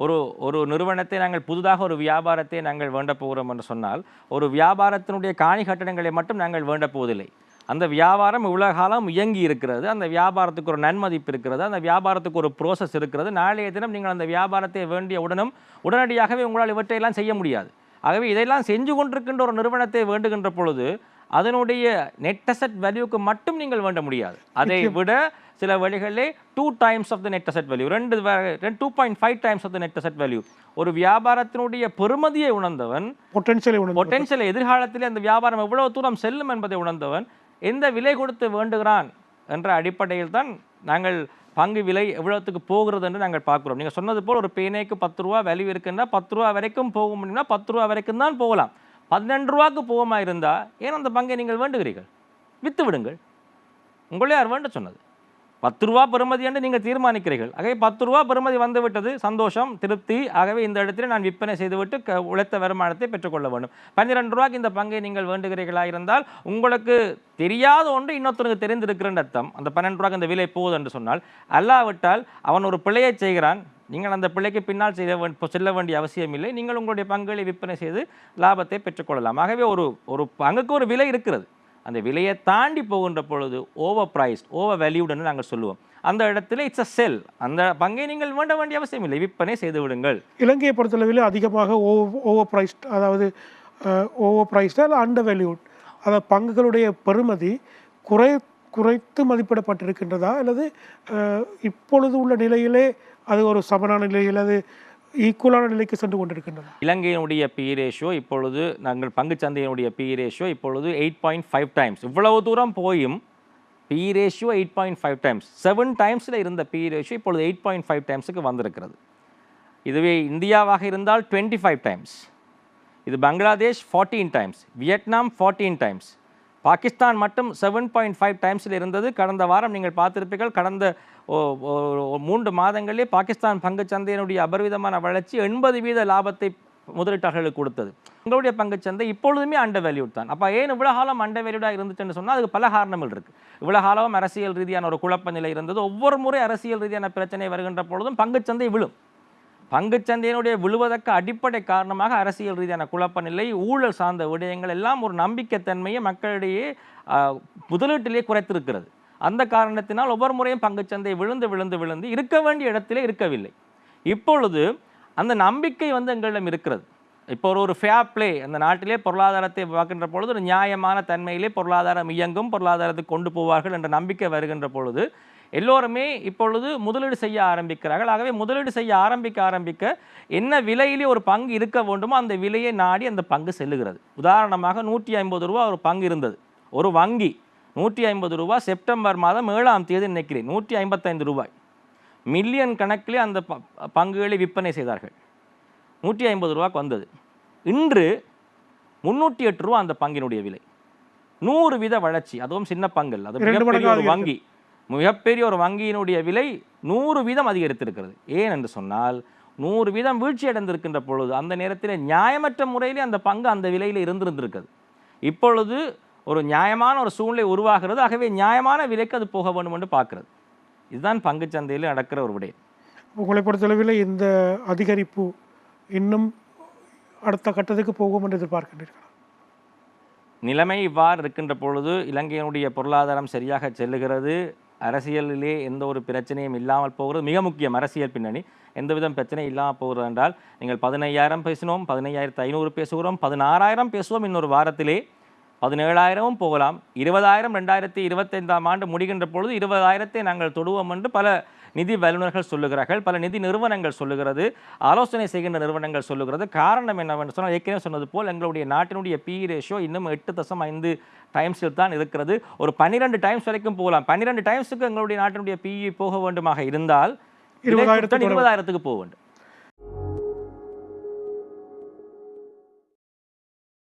ஒரு ஒரு நிறுவனத்தை நாங்கள் புதிதாக ஒரு வியாபாரத்தை நாங்கள் வேண்ட போகிறோம் என்று சொன்னால் ஒரு வியாபாரத்தினுடைய காணி கட்டடங்களை மட்டும் நாங்கள் வேண்ட போவதில்லை. அந்த வியாபாரம் இவ்வளோ காலம் இயங்கி இருக்கிறது, அந்த வியாபாரத்துக்கு ஒரு நன்மதிப்பு இருக்கிறது, அந்த வியாபாரத்துக்கு ஒரு ப்ரோசஸ் இருக்கிறது. நாளைய தினம் நீங்கள் அந்த வியாபாரத்தை வேண்டிய உடனடியாகவே உங்களால் இவற்றையெல்லாம் செய்ய முடியாது. ஆகவே இதெல்லாம் செஞ்சு கொண்டிருக்கின்ற ஒரு நிறுவனத்தை வேண்டுகின்ற பொழுது அதனுடைய நெட் அசெட் வேல்யூக்கு மட்டும் நீங்கள் வேண்ட முடியாது. அதை விட சில வழிகளிலே 2 times of the net asset value, 2.5 times of the net asset value. ஒரு வியாபாரத்தினுடைய பெருமதியை உணர்ந்தவன், பொட்டென்ஷியலை எதிர்காலத்திலே அந்த வியாபாரம் எவ்வளவு தூரம் செல்லும் என்பதை உணர்ந்தவன் எந்த விலை கொடுத்து வேண்டுகிறான் என்ற அடிப்படையில் தான் நாங்கள் பங்கு விலை எவ்வளோத்துக்கு போகிறது என்று நாங்கள் பார்க்குறோம். நீங்கள் சொன்னது போல் ஒரு பேனைக்கு 10 ரூபா வேல்யூ இருக்குன்னா 10 ரூபா வரைக்கும் போக முடியும்னா 10 ரூபா வரைக்கும் தான் போகலாம். 12 ரூபாய்க்கு போகமா இருந்தால் ஏன் அந்த பங்கை நீங்கள் வேண்டுகிறீர்கள்? விற்று விடுங்கள். உங்களே யார் வேண்ட சொன்னது? 10 ரூபா பெறுமதி என்று நீங்கள் தீர்மானிக்கிறீர்கள். ஆகவே 10 ரூபா பெறுமதி வந்து விட்டது, சந்தோஷம், திருப்தி. ஆகவே இந்த இடத்துல நான் விற்பனை செய்துவிட்டு உழைத்த வருமானத்தை பெற்றுக்கொள்ள வேண்டும். 12 ரூபாய்க்கு இந்த பங்கை நீங்கள் வேண்டுகிறீர்களாக இருந்தால் உங்களுக்கு தெரியாத ஒன்று இன்னொருத்தருக்கு தெரிந்திருக்கிறன்ற அர்த்தம். அந்த 12 ரூபாய்க்கு அந்த விலை போகுது என்று சொன்னால், அல்லாவிட்டால் அவன் ஒரு பிழையை செய்கிறான், நீங்கள் அந்த பிள்ளைக்கு பின்னால் செல்ல வேண்டிய அவசியம் இல்லை. நீங்கள் உங்களுடைய பங்குகளை விற்பனை செய்து லாபத்தை பெற்றுக்கொள்ளலாம். ஆகவே ஒரு பங்குக்கு ஒரு விலை இருக்கிறது. அந்த விலையை தாண்டி போகின்ற பொழுது ஓவர் ப்ரைஸ்ட், ஓவர் வேல்யூடுன்னு நாங்கள் சொல்லுவோம். அந்த இடத்துல இட்ஸ் அ செல். அந்த பங்கை நீங்கள் வேண்ட வேண்டிய அவசியம் இல்லை, விற்பனை செய்து விடுங்கள். இலங்கையை பொறுத்தளவில் அதிகமாக ஓவர் ப்ரைஸ்ட், அதாவது ஓவர் ப்ரைஸ்ட் அல்ல அண்டர் வேல்யூட், அதாவது பங்குகளுடைய பெறுமதி குறைத்து மதிப்பிடப்பட்டிருக்கின்றதா அல்லது இப்பொழுது உள்ள நிலையிலே அது ஒரு சமனான நிலையில் அது ஈக்குவலான நிலைக்கு சென்று கொண்டிருக்கின்றன? இலங்கையினுடைய பி ரேஷியோ இப்பொழுது நாங்கள் பங்குச்சந்தையினுடைய பி ரேஷியோ இப்பொழுது 8.5 times. இவ்வளவு தூரம் போயும் பி ரேஷியோ 8.5 times. 7 timesல இருந்த பி ரேஷியோ இப்பொழுது 8.5 timesக்கு வந்திருக்கிறது. இதுவே இந்தியாவாக இருந்தால் 25 times. இது Bangladesh 14 times, Vietnam 14 times, Pakistan மட்டும் 7.5 timesல இருந்தது. கடந்த வாரம் நீங்கள் பார்த்திருப்பீர்கள், கடந்த 3 மாதங்களிலே பாகிஸ்தான் பங்குச்சந்தையினுடைய அபரிவிதமான வளர்ச்சி 80% லாபத்தை முதலீட்டாளர்களுக்கு கொடுத்தது. உங்களுடைய பங்குச்சந்தை இப்பொழுதுமே அண்டர் வேல்யூட் தான். அப்போ ஏன் இவ்வளோ காலம் அண்டர் வேல்யூடாக இருந்துச்சுன்னு சொன்னால் அதுக்கு பல காரணங்கள் இருக்குது. இவ்வளோ காலம் அரசியல் ரீதியான ஒரு குழப்ப நிலை இருந்தது. ஒவ்வொரு முறை அரசியல் ரீதியான பிரச்சனை வருகின்ற பொழுதும் பங்குச்சந்தை விழும். பங்குச்சந்தையினுடைய விழுவதற்கு அடிப்படை காரணமாக அரசியல் ரீதியான குழப்ப நிலை, ஊழல் சார்ந்த விடயங்கள் எல்லாம் ஒரு நம்பிக்கைத்தன்மையை மக்களிடையே முதலீட்டிலே குறைத்திருக்கிறது. அந்த காரணத்தினால் ஒவ்வொரு முறையும் பங்குச்சந்தை விழுந்து இருக்க வேண்டிய இடத்திலே இருக்கவில்லை. இப்பொழுது அந்த நம்பிக்கை எங்களிடம் இருக்கிறது. இப்போ ஒரு ஃபேர் பிளே, அந்த நாட்டிலே பொருளாதாரத்தை பார்க்கின்ற பொழுது ஒரு நியாயமான தன்மையிலே பொருளாதாரம் இயங்கும், பொருளாதாரத்தை கொண்டு போவார்கள் என்ற நம்பிக்கை வருகின்ற பொழுது எல்லோருமே இப்பொழுது முதலீடு செய்ய ஆரம்பிக்கிறார்கள். ஆகவே முதலீடு செய்ய ஆரம்பிக்க என்ன விலையிலே ஒரு பங்கு இருக்க வேண்டுமோ அந்த விலையை நாடி அந்த பங்கு செல்லுகிறது. உதாரணமாக 150 ரூபா ஒரு பங்கு இருந்தது. ஒரு வங்கி 150 ரூபா செப்டம்பர் மாதம் 7ஆம் தேதி நினைக்கிறேன் 155 ரூபாய் மில்லியன் கணக்கிலே அந்த பங்குகளை விற்பனை செய்தார்கள். 150 ரூபாய்க்கு வந்தது. இன்று 308 ரூபா அந்த பங்கினுடைய விலை. 100% வளர்ச்சி, அதுவும் சின்ன பங்கல். அது மிகப்பெரிய ஒரு வங்கி, மிகப்பெரிய ஒரு வங்கியினுடைய விலை 100% அதிகரித்திருக்கிறது. ஏன் என்று சொன்னால் 100% வீழ்ச்சி அடைந்திருக்கின்ற பொழுது அந்த நேரத்தில் நியாயமற்ற முறையிலே அந்த பங்கு அந்த விலையில் இருந்திருக்கிறது. இப்பொழுது ஒரு நியாயமான ஒரு சூழ்நிலை உருவாகிறது. ஆகவே நியாயமான விலைக்கு அது போக வேண்டும் என்று பார்க்கிறது. இதுதான் பங்குச்சந்தையில் நடக்கிற ஒரு விடயம். உங்களை பொறுத்தளவில் இந்த அதிகரிப்பு இன்னும் அடுத்த கட்டத்துக்கு போகும் என்று எதிர்பார்க்கின்றீர்கள்? நிலைமை இவ்வாறு இருக்கின்ற பொழுது இலங்கையினுடைய பொருளாதாரம் சரியாக செல்லுகிறது. அரசியலிலே எந்த ஒரு பிரச்சனையும் இல்லாமல் போகிறது. மிக முக்கியம் அரசியல் பின்னணி. எந்தவிதம் பிரச்சனை இல்லாமல் போகிறது என்றால் நீங்கள் 15,000 பேசினோம், 15,500 பேசுகிறோம், 16,000 பேசுவோம். இன்னொரு வாரத்திலே 17,000 போகலாம். 20,000 2025ஆம் ஆண்டு முடிகின்ற பொழுது 20,000 நாங்கள் தொடுவோம் என்று பல நிதி வல்லுநர்கள் சொல்லுகிறார்கள், பல நிதி நிறுவனங்கள் சொல்லுகிறது, ஆலோசனை செய்கின்ற நிறுவனங்கள் சொல்லுகிறது. காரணம் என்னவென்று சொன்னால் ஏற்கனவே சொன்னது போல் எங்களுடைய நாட்டினுடைய பி ரேஷியோ இன்னும் 8.5 டைம்ஸில் தான் இருக்கிறது. ஒரு 12 டைம்ஸ் வரைக்கும் போகலாம். 12 டைம்ஸுக்கு எங்களுடைய நாட்டினுடைய பிஇ போக வேண்டுமாக இருந்தால் 20,000க்கு போக வேண்டும்.